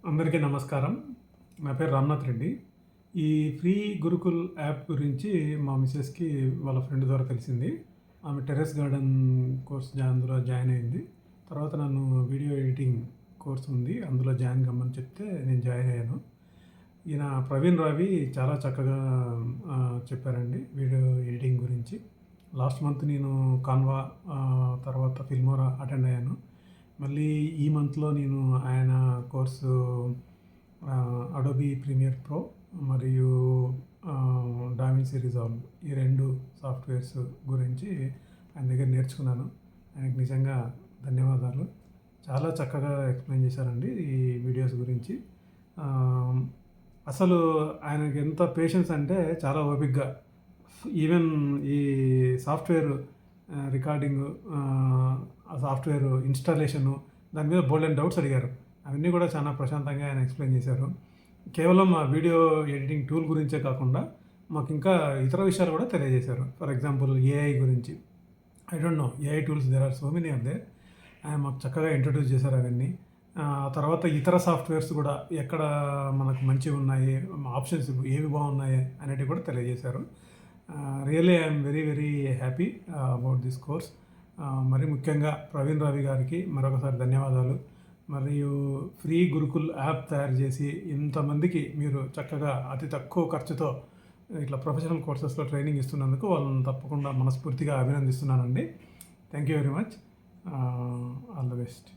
అందరికీ నమస్కారం. నా పేరు రామ్‌నాథ్ రెడ్డి. ఈ ఫ్రీ గురుకుల్ యాప్ గురించి మా మిసెస్‌కి వాళ్ళ ఫ్రెండ్ ద్వారా తెలిసింది. ఆమె టెర్రస్ గార్డెన్ కోర్స్ అందులో జాయిన్ అయింది. తర్వాత నన్ను వీడియో ఎడిటింగ్ కోర్స్ ఉంది, అందులో జాయిన్ కమ్మని చెప్తే నేను జాయిన్ అయ్యాను. ఈయన ప్రవీణ్ రావి చాలా చక్కగా చెప్పారండి వీడియో ఎడిటింగ్ గురించి. లాస్ట్ మంత్ నేను కాన్వా తర్వాత ఫిల్మోరా అటెండ్ అయ్యాను. మళ్ళీ ఈ మంత్లో నేను ఆయన కోర్సు అడోబీ ప్రీమియర్ ప్రో మరియు డావిన్సీ రిజాల్వ్ ఈ 2 సాఫ్ట్వేర్స్ గురించి ఆయన దగ్గర నేర్చుకున్నాను. ఆయనకు నిజంగా ధన్యవాదాలు. చాలా చక్కగా ఎక్స్ప్లెయిన్ చేశారండి ఈ వీడియోస్ గురించి. అసలు ఆయనకి ఎంత పేషెన్స్ అంటే చాలా ఓపికగా ఈవెన్ ఈ సాఫ్ట్వేర్ రికార్డింగు, ఆ సాఫ్ట్వేర్ ఇన్స్టాలేషను దాని మీద బోలెడన్ని డౌట్స్ అడిగారు. అవన్నీ కూడా చాలా ప్రశాంతంగా ఆయన ఎక్స్ప్లెయిన్ చేశారు. కేవలం ఆ వీడియో ఎడిటింగ్ టూల్ గురించే కాకుండా మాకు ఇంకా ఇతర విషయాలు కూడా తెలియజేశారు. ఫర్ ఎగ్జాంపుల్ ఏఐ గురించి. I don't know AI tools there are so many are there. ఆయన మాకు చక్కగా ఇంట్రడ్యూస్ చేశారు అవన్నీ. తర్వాత ఇతర సాఫ్ట్వేర్స్ కూడా ఎక్కడ మనకు మంచివి ఉన్నాయి, ఆప్షన్స్ ఏవి బాగున్నాయి అనేటివి కూడా తెలియజేశారు. Really I'm very very happy about this course. మరి ముఖ్యంగా ప్రవీణ్ రావి గారికి మరొకసారి ధన్యవాదాలు. మరియు ఫ్రీ గురుకుల్ యాప్ తయారు చేసి ఇంతమందికి మీరు చక్కగా అతి తక్కువ ఖర్చుతో ఇట్లా ప్రొఫెషనల్ కోర్సెస్లో ట్రైనింగ్ ఇస్తున్నందుకు వాళ్ళని తప్పకుండా మనస్ఫూర్తిగా అభినందిస్తున్నానండి. Thank you very much. All the best.